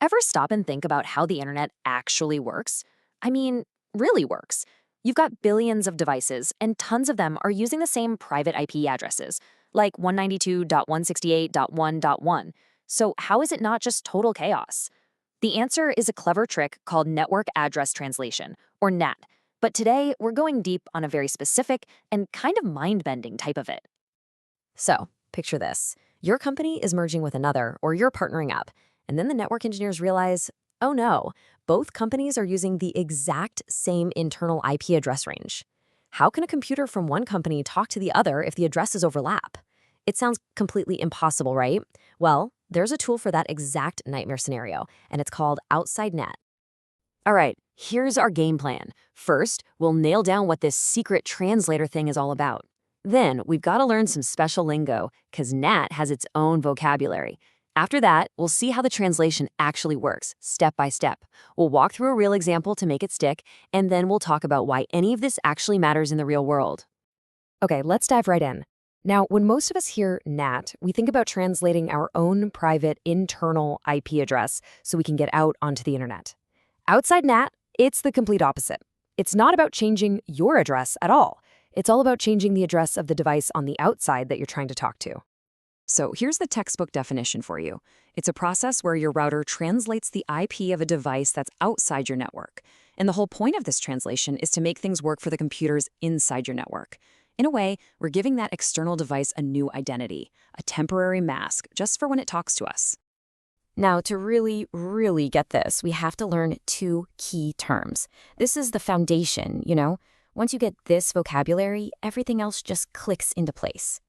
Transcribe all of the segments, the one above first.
Ever stop and think about how the internet actually works? I mean, really works. You've got billions of devices, and tons of them are using the same private IP addresses, like 192.168.1.1. So how is it not just total chaos? The answer is a clever trick called network address translation, or NAT. But today, we're going deep on a very specific and kind of mind-bending type of it. So, picture this. Your company is merging with another, or you're partnering up. And then the network engineers realize, oh no, both companies are using the exact same internal IP address range. How can a computer from one company talk to the other if the addresses overlap? It sounds completely impossible, right? Well, there's a tool for that exact nightmare scenario, and it's called Outside NAT. All right, here's our game plan. First, we'll nail down what this secret translator thing is all about. Then, we've got to learn some special lingo, because NAT has its own vocabulary. After that, we'll see how the translation actually works, step by step. We'll walk through a real example to make it stick, and then we'll talk about why any of this actually matters in the real world. Okay, let's dive right in. Now, when most of us hear NAT, we think about translating our own private internal IP address so we can get out onto the internet. Outside NAT, it's the complete opposite. It's not about changing your address at all. It's all about changing the address of the device on the outside that you're trying to talk to. So here's the textbook definition for you. It's a process where your router translates the IP of a device that's outside your network. And the whole point of this translation is to make things work for the computers inside your network. In a way, we're giving that external device a new identity, a temporary mask, just for when it talks to us. Now, to really get this, we have to learn two key terms. This is the foundation, you know? Once you get this vocabulary, everything else just clicks into place.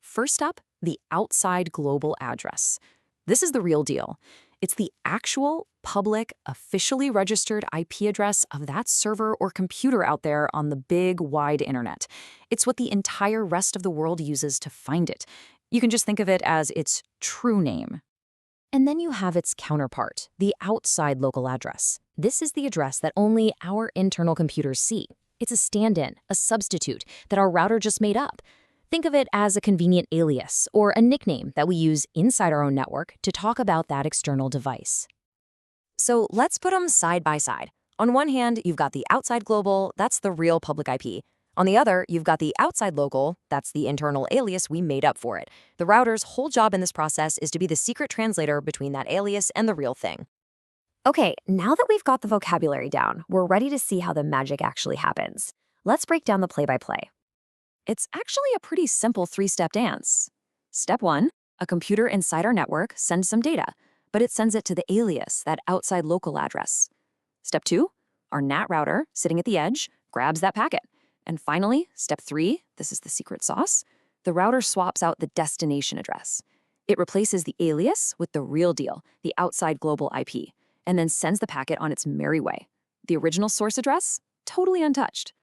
First up, the outside global address. This is the real deal. It's the actual, public, officially registered IP address of that server or computer out there on the big, wide internet. It's what the entire rest of the world uses to find it. You can just think of it as its true name. And then you have its counterpart, the outside local address. This is the address that only our internal computers see. It's a stand-in, a substitute that our router just made up. Think of it as a convenient alias or a nickname that we use inside our own network to talk about that external device. So let's put them side by side. On one hand, you've got the outside global, that's the real public IP. On the other, you've got the outside local, that's the internal alias we made up for it. The router's whole job in this process is to be the secret translator between that alias and the real thing. Okay, now that we've got the vocabulary down, we're ready to see how the magic actually happens. Let's break down the play-by-play. It's actually a pretty simple three-step dance. Step 1, a computer inside our network sends some data, but it sends it to the alias, that outside local address. Step 2, our NAT router, sitting at the edge, grabs that packet. And finally, step 3, this is the secret sauce, the router swaps out the destination address. It replaces the alias with the real deal, the outside global IP, and then sends the packet on its merry way. The original source address, totally untouched.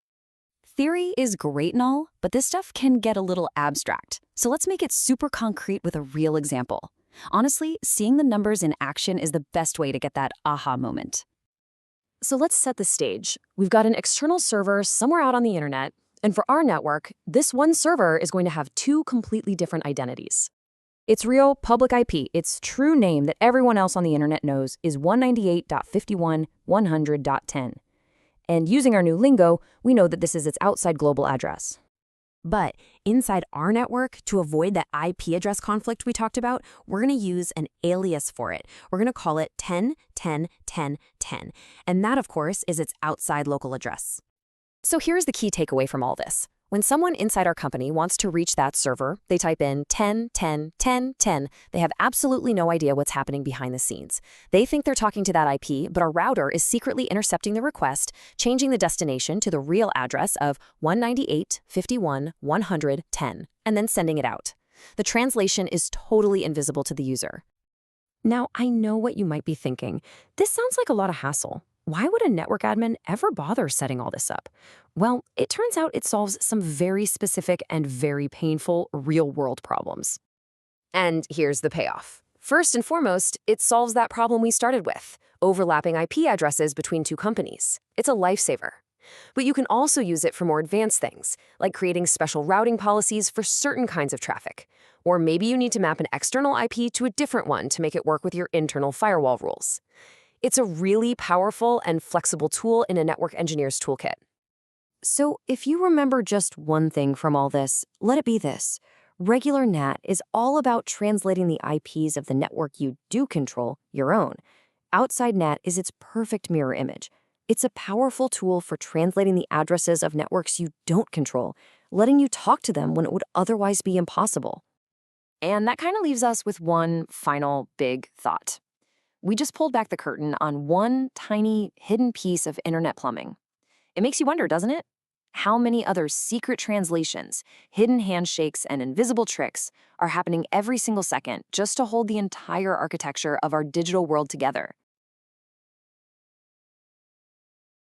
Theory is great and all, but this stuff can get a little abstract. So let's make it super concrete with a real example. Honestly, seeing the numbers in action is the best way to get that aha moment. So let's set the stage. We've got an external server somewhere out on the internet, and for our network, this one server is going to have two completely different identities. Its real public IP, its true name that everyone else on the internet knows, is 198.51.100.10. And using our new lingo, we know that this is its outside global address. But inside our network, to avoid that IP address conflict we talked about, we're going to use an alias for it. We're going to call it 10.10.10.10. And that, of course, is its outside local address. So here's the key takeaway from all this. When someone inside our company wants to reach that server, they type in 10.10.10.10. They have absolutely no idea what's happening behind the scenes. They think they're talking to that IP, but our router is secretly intercepting the request, changing the destination to the real address of 198.51.100.10, and then sending it out. The translation is totally invisible to the user. Now, I know what you might be thinking. This sounds like a lot of hassle. Why would a network admin ever bother setting all this up? Well, it turns out it solves some very specific and very painful real-world problems. And here's the payoff. First and foremost, it solves that problem we started with, overlapping IP addresses between two companies. It's a lifesaver. But you can also use it for more advanced things, like creating special routing policies for certain kinds of traffic. Or maybe you need to map an external IP to a different one to make it work with your internal firewall rules. It's a really powerful and flexible tool in a network engineer's toolkit. So, if you remember just one thing from all this, let it be this. Regular NAT is all about translating the IPs of the network you do control, your own. Outside NAT is its perfect mirror image. It's a powerful tool for translating the addresses of networks you don't control, letting you talk to them when it would otherwise be impossible. And that kind of leaves us with one final big thought. We just pulled back the curtain on one tiny hidden piece of internet plumbing. It makes you wonder, doesn't it? How many other secret translations, hidden handshakes, and invisible tricks are happening every single second just to hold the entire architecture of our digital world together?